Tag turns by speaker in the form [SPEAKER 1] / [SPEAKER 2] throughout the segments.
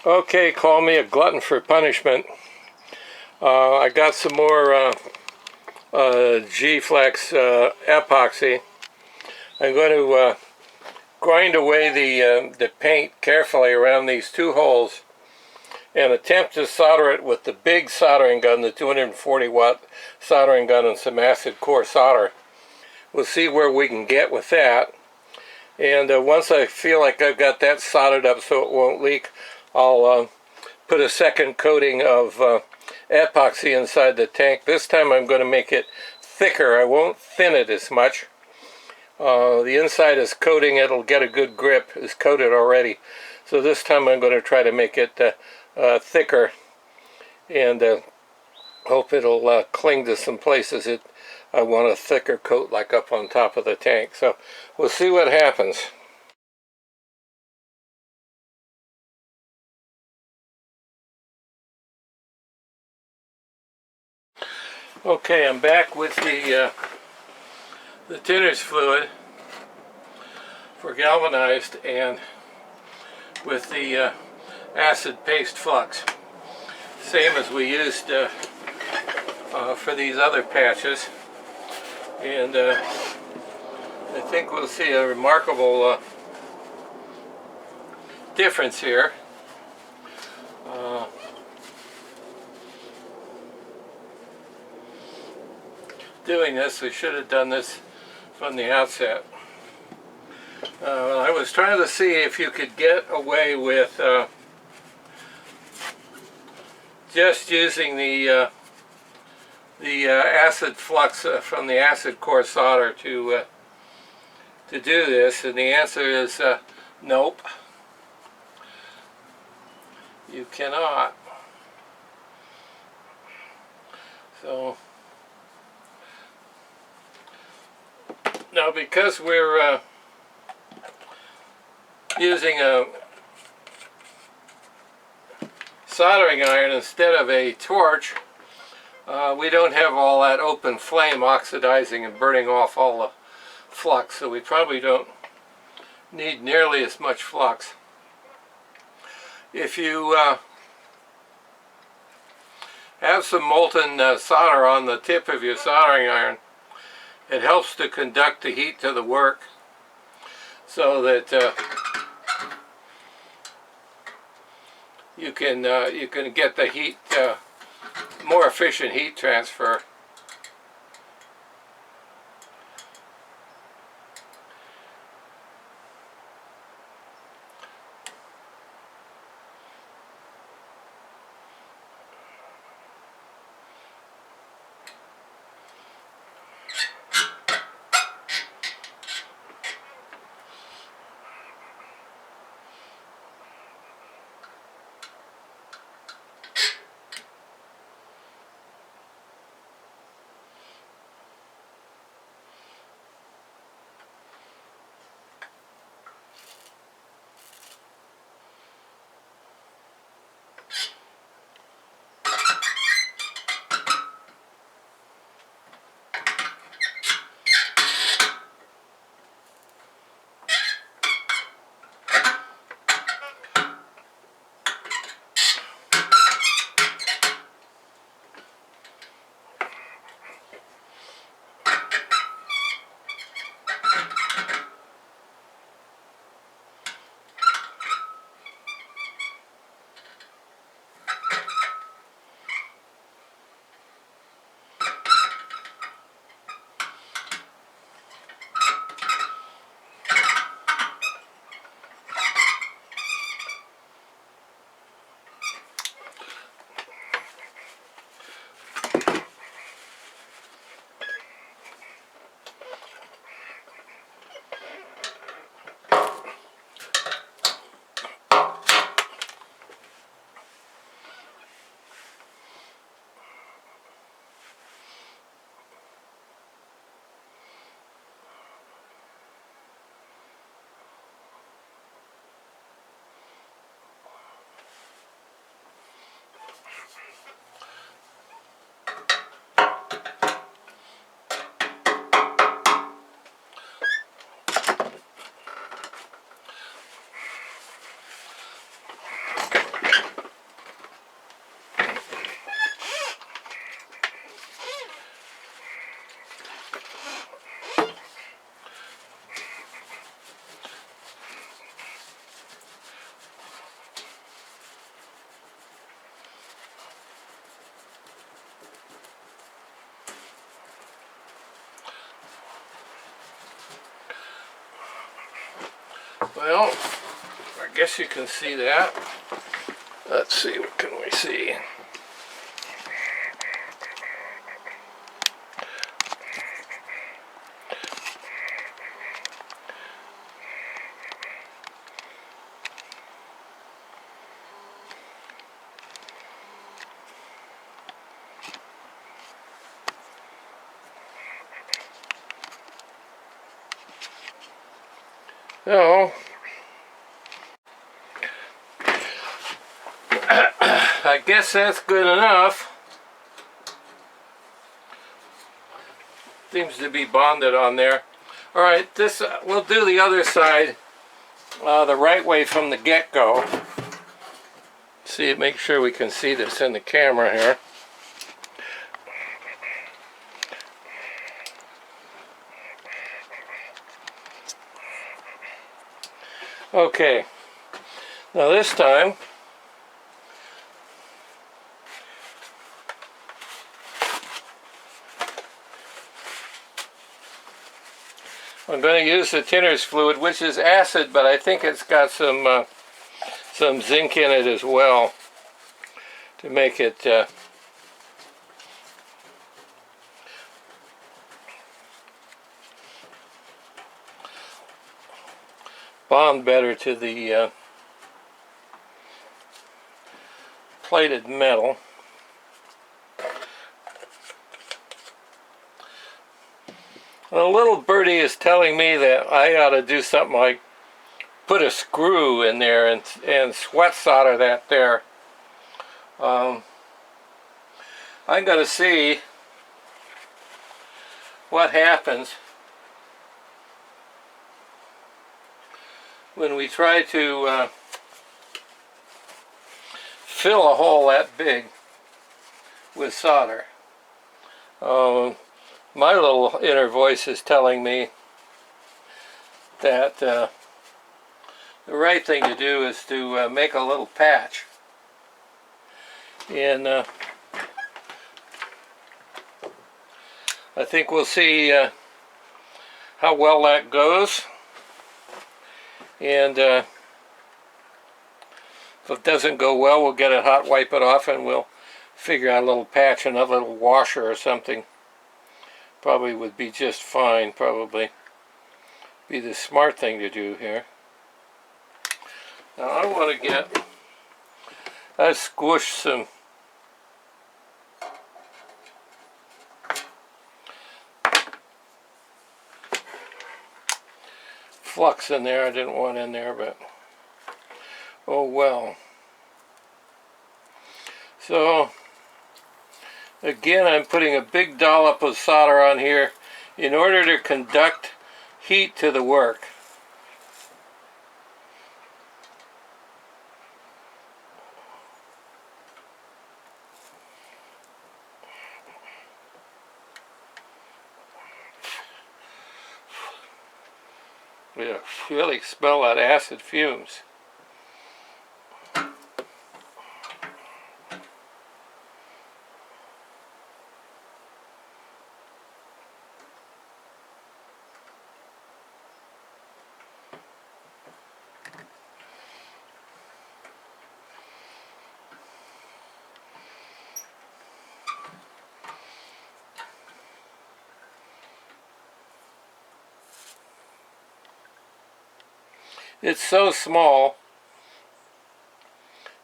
[SPEAKER 1] Okay, call me a glutton for punishment. I got some more G-Flex epoxy. I'm going to grind away the paint carefully around these two holes and attempt to solder it with the big soldering gun, the 240-watt soldering gun, and some acid core solder. We'll see where we can get with that. And once I feel like I've got that soldered up so it won't leak, I'll put a second coating of epoxy inside the tank. This time I'm going to make it thicker. I won't thin it as much. The inside is coating, it'll get a good grip, it's coated already. So this time I'm going to try to make it thicker and hope it'll cling to some places I want a thicker coat, like up on top of the tank. So we'll see what happens. Okay, I'm back with the tinner's fluid for galvanized and with the acid paste flux, same as we used for these other patches. And I think we'll see a remarkable difference here. Doing this, we should have done this from the outset. I was trying to see if you could get away with just using the acid flux from the acid core solder to do this, and the answer is nope. You cannot. So now, because we're using a soldering iron instead of a torch, we don't have all that open flame oxidizing and burning off all the flux, so we probably don't need nearly as much flux. If you have some molten solder on the tip of your soldering iron, it helps to conduct the heat to the work so that you can get the heat, more efficient heat transfer. Well, I guess you can see that. Let's see, what can we see? So, I guess that's good enough. Seems to be bonded on there. Alright, this we'll do the other side the right way from the get-go. See, make sure we can see this in the camera here. Okay, now this time I'm going to use the tinner's fluid, which is acid, but I think it's got some zinc in it as well to make it bond better to the plated metal. And a little birdie is telling me that I ought to do something like put a screw in there and sweat solder that there. I'm going to see what happens when we try to fill a hole that big with solder. My little inner voice is telling me that the right thing to do is to make a little patch. And I think we'll see how well that goes. And if it doesn't go well, we'll get it hot, wipe it off, and we'll figure out a little patch, another little washer or something. Probably would be just fine, probably be the smart thing to do here. Now I want to I squished some flux in there I didn't want in there, but oh well. So again, I'm putting a big dollop of solder on here in order to conduct heat to the work. You really smell that acid fumes. It's so small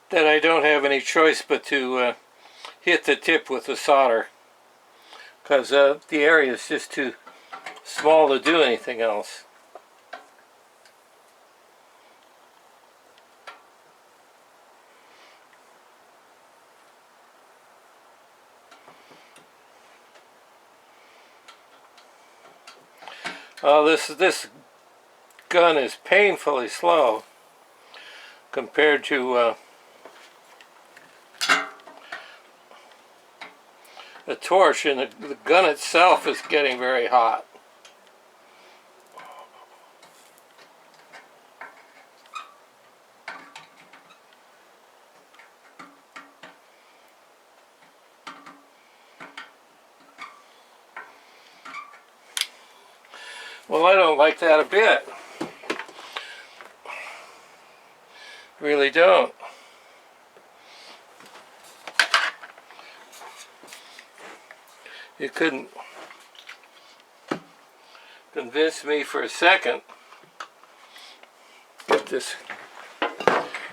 [SPEAKER 1] that I don't have any choice but to hit the tip with the solder, because the area is just too small to do anything else. This gun is painfully slow compared to the torch, and the gun itself is getting very hot. Well, I don't like that a bit. Really don't. You couldn't convince me for a second. Get this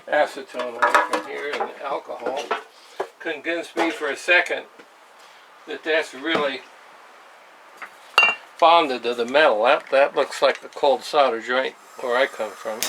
[SPEAKER 1] acetone away from here and alcohol. Convince me for a second that that's really bonded to the metal. That looks like the cold solder joint where I come from.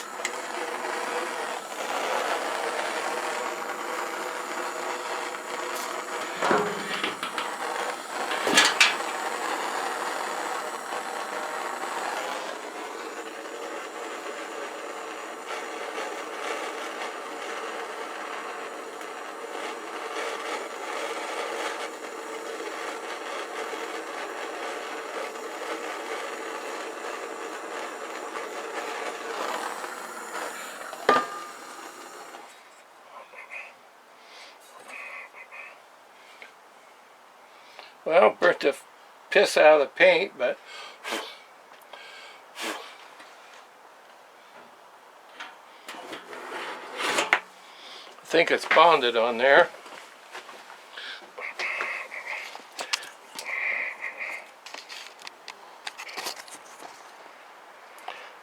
[SPEAKER 1] Well, burnt the piss out of the paint, but I think it's bonded on there.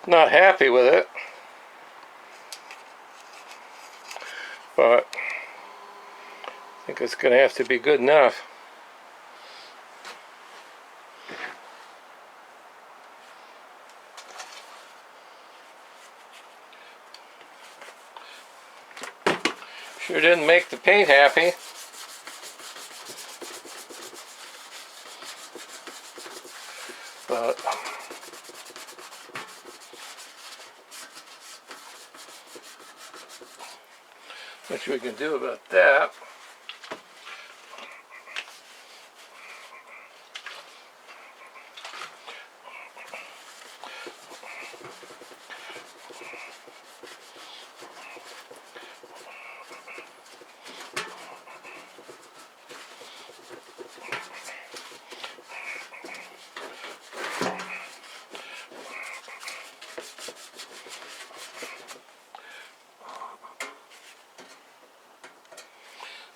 [SPEAKER 1] Not happy with it, but I think it's going to have to be good enough. Sure didn't make the paint happy. But what we can do about that?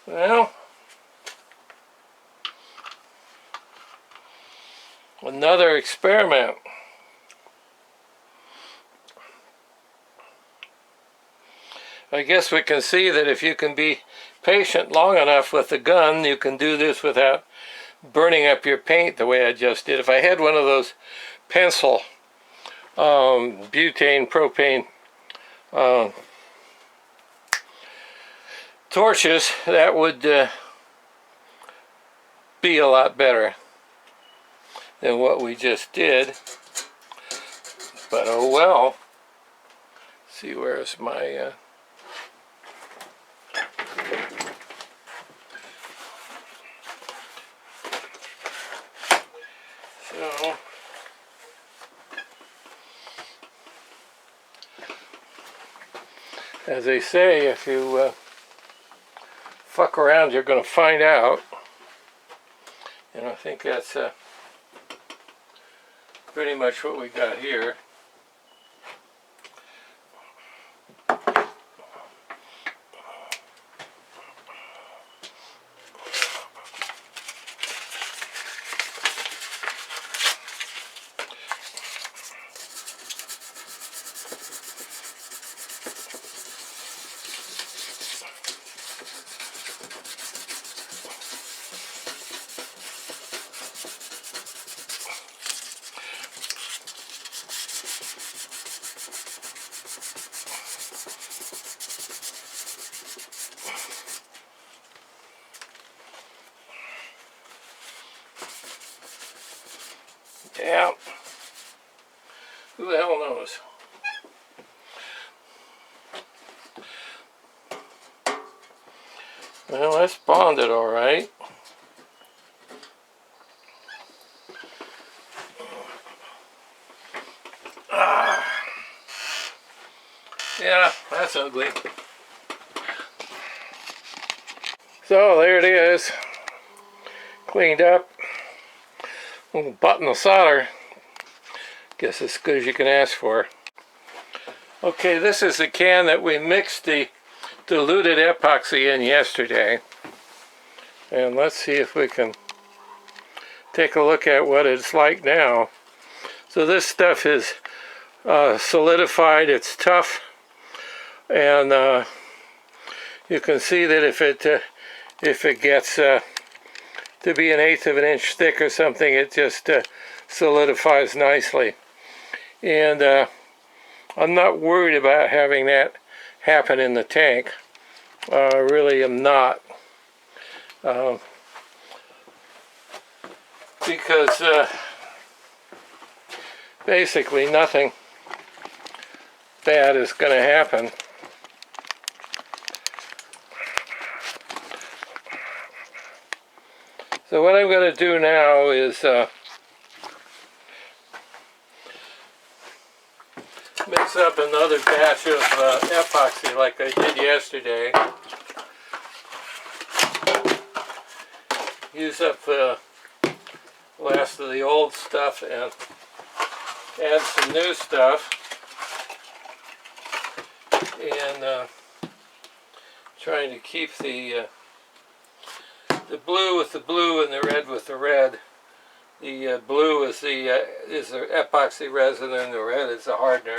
[SPEAKER 1] Well, another experiment. I guess we can see that if you can be patient long enough with the gun, you can do this without burning up your paint the way I just did. If I had one of those pencil butane, propane torches, that would be a lot better than what we just did. But oh well. See, where's my so as they say, if you fuck around, you're going to find out. And I think that's pretty much what we got here. Yeah, who the hell knows? Well, that's bonded all right. Yeah, that's ugly. So there it is, cleaned up. Little button of solder. Guess as good as you can ask for. Okay, this is the can that we mixed the diluted epoxy in yesterday. And let's see if we can take a look at what it's like now. So this stuff is solidified, it's tough, and you can see that if it gets to be 1/8 of an inch thick or something, it just solidifies nicely. And I'm not worried about having that happen in the tank. I really am not. Because basically nothing bad is going to happen. So what I'm going to do now is mix up another batch of epoxy like I did yesterday. Use up the last of the old stuff and add some new stuff. And trying to keep the blue with the blue and the red with the red. The blue is the epoxy resin and the red is the hardener.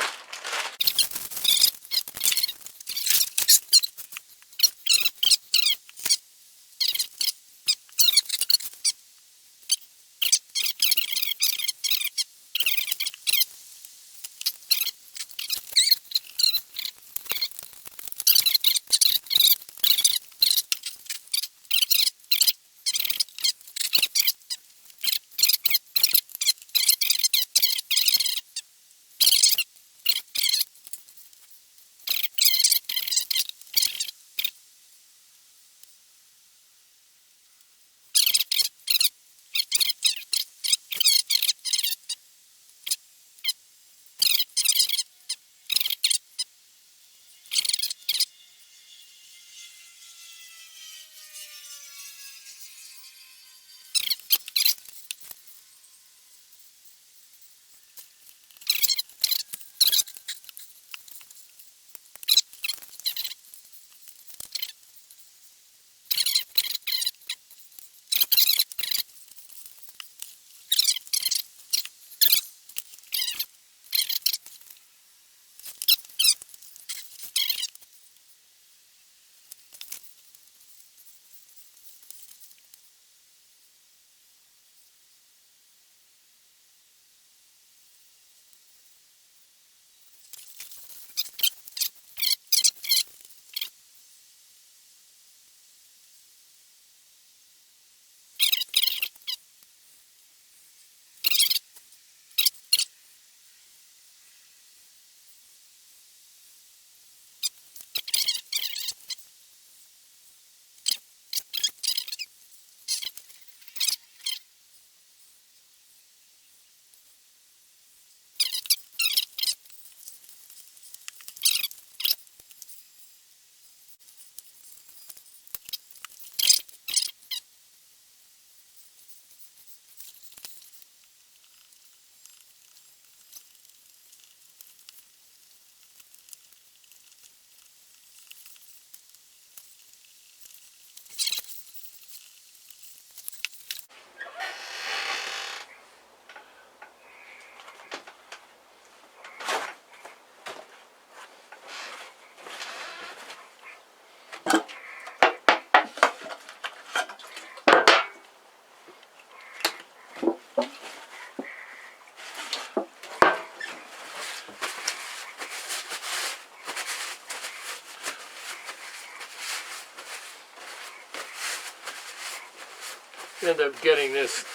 [SPEAKER 1] End up getting this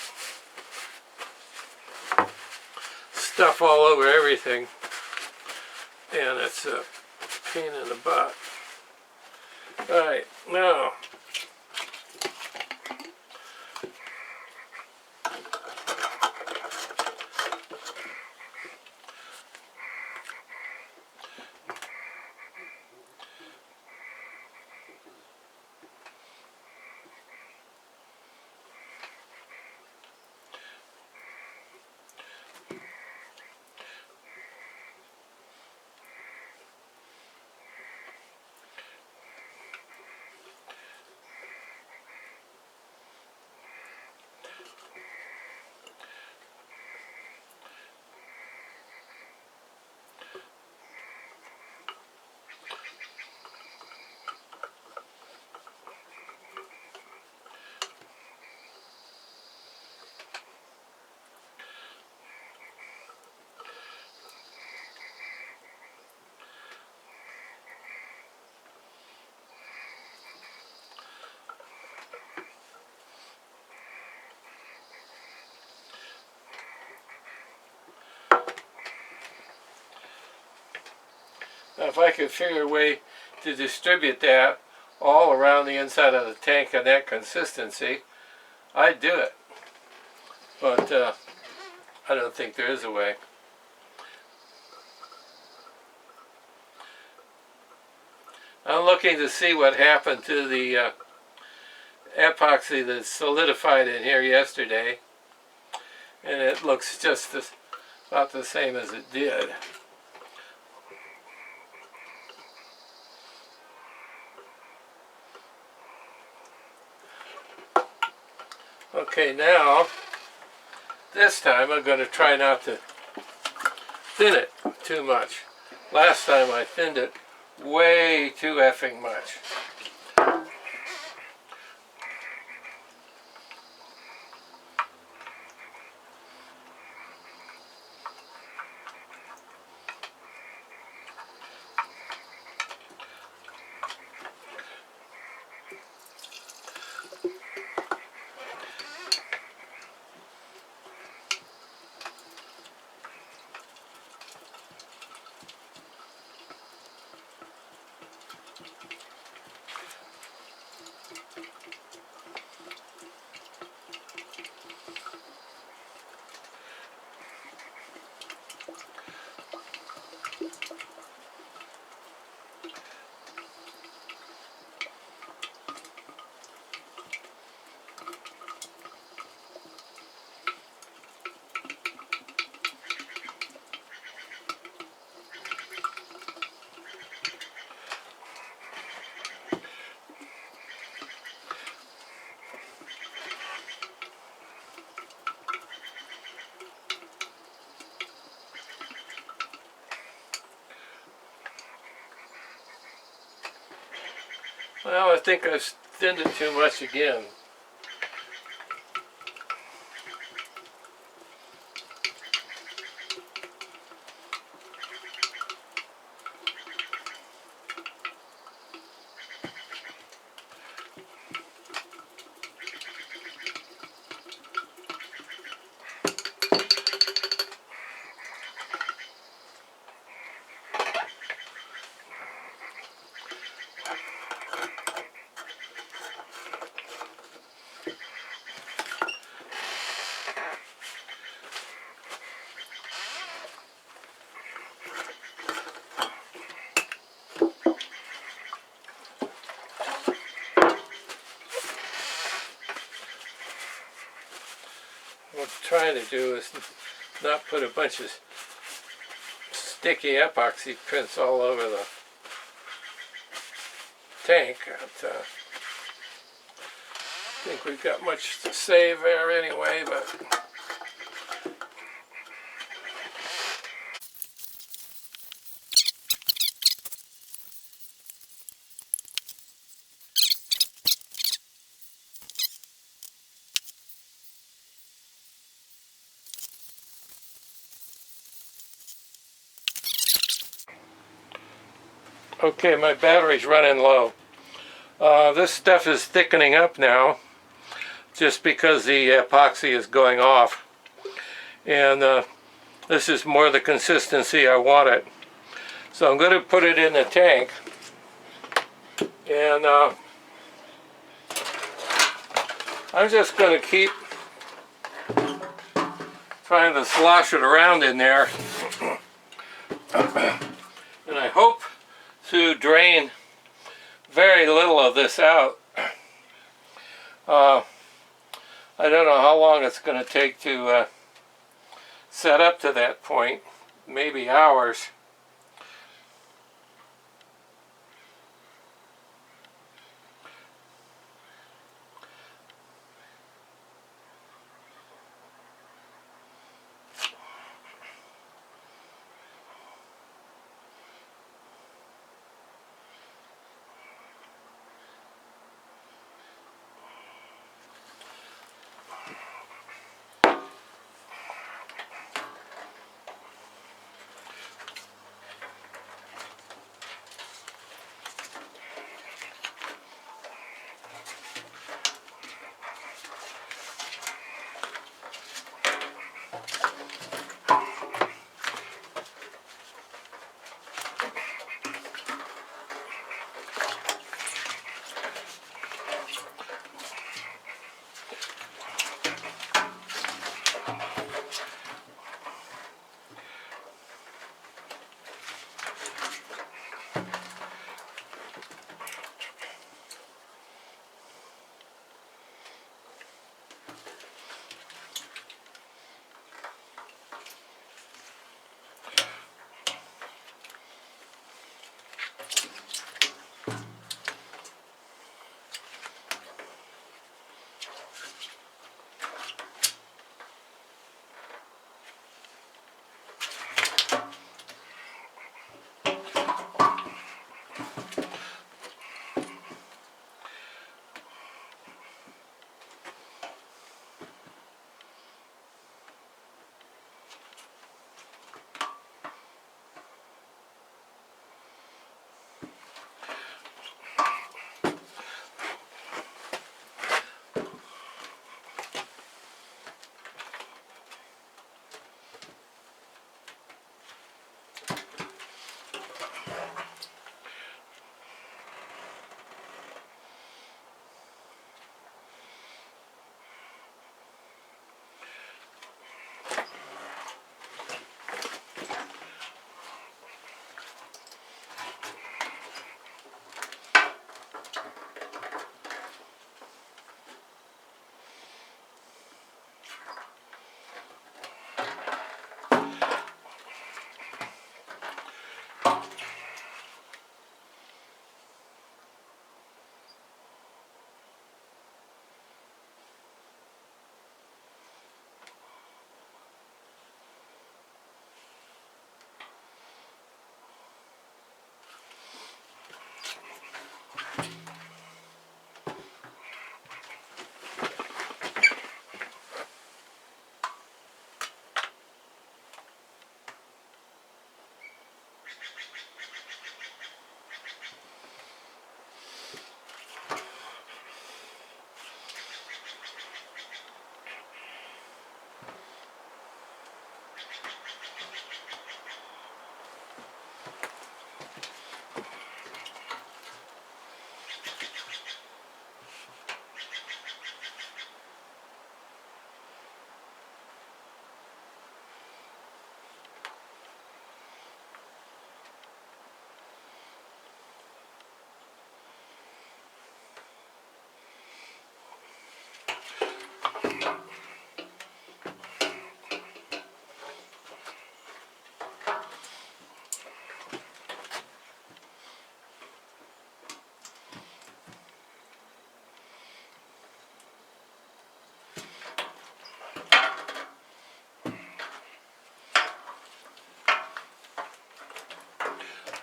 [SPEAKER 1] stuff all over everything, and it's a pain in the butt. Alright, now if I could figure a way to distribute that all around the inside of the tank in that consistency, I'd do it. But I don't think there is a way. I'm looking to see what happened to the epoxy that solidified in here yesterday, and it looks just about the same as it did. Okay, now this time I'm going to try not to thin it too much. Last time I thinned it way too effing much. Well, I think I've thinned it too much again. What I'm trying to do is not put a bunch of sticky epoxy prints all over the tank. But, I think we've got much to save there anyway, but okay, my battery's running low. This stuff is thickening up now just because the epoxy is going off, and this is more the consistency I want it. So I'm going to put it in the tank, and I'm just going to keep trying to slosh it around in there, and I hope to drain very little of this out. I don't know how long it's going to take to set up to that point, maybe hours.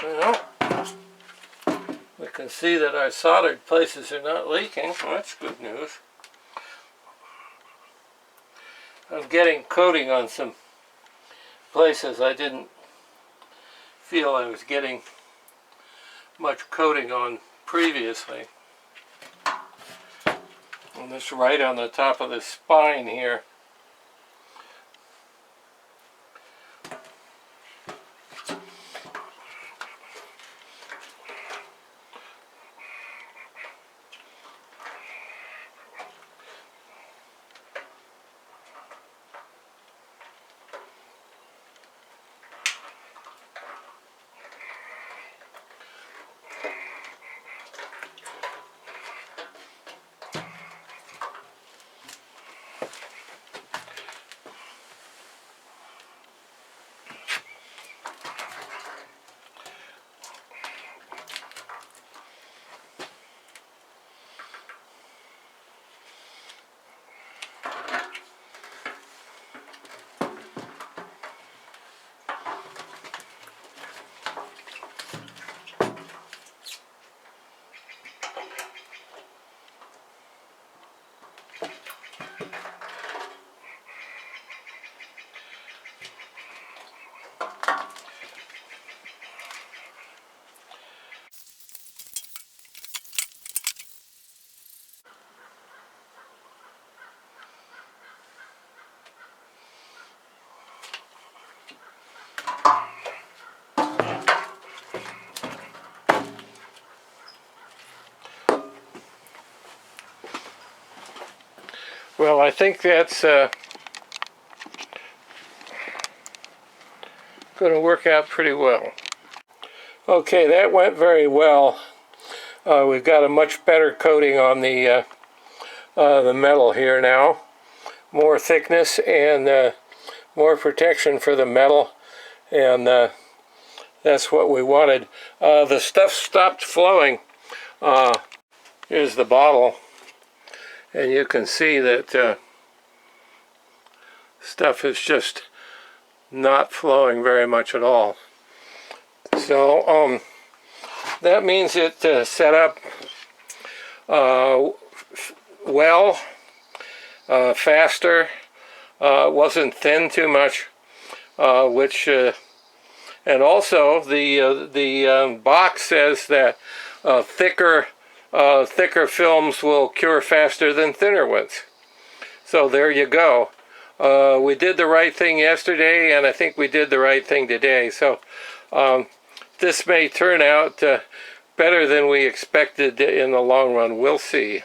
[SPEAKER 1] Well, we can see that our soldered places are not leaking. Well, that's good news. I'm getting coating on some places I didn't feel I was getting much coating on previously. And this right on the top of this spine here. Well, I think that's going to work out pretty well. Okay, that went very well. We've got a much better coating on the metal here now. More thickness and more protection for the metal, and that's what we wanted. The stuff stopped flowing. Here's the bottle, and you can see that stuff is just not flowing very much at all. So that means it set up well, faster, wasn't thin too much, which and also the box says that thicker films will cure faster than thinner ones. So there you go. We did the right thing yesterday, and I think we did the right thing today. So this may turn out better than we expected in the long run. We'll see.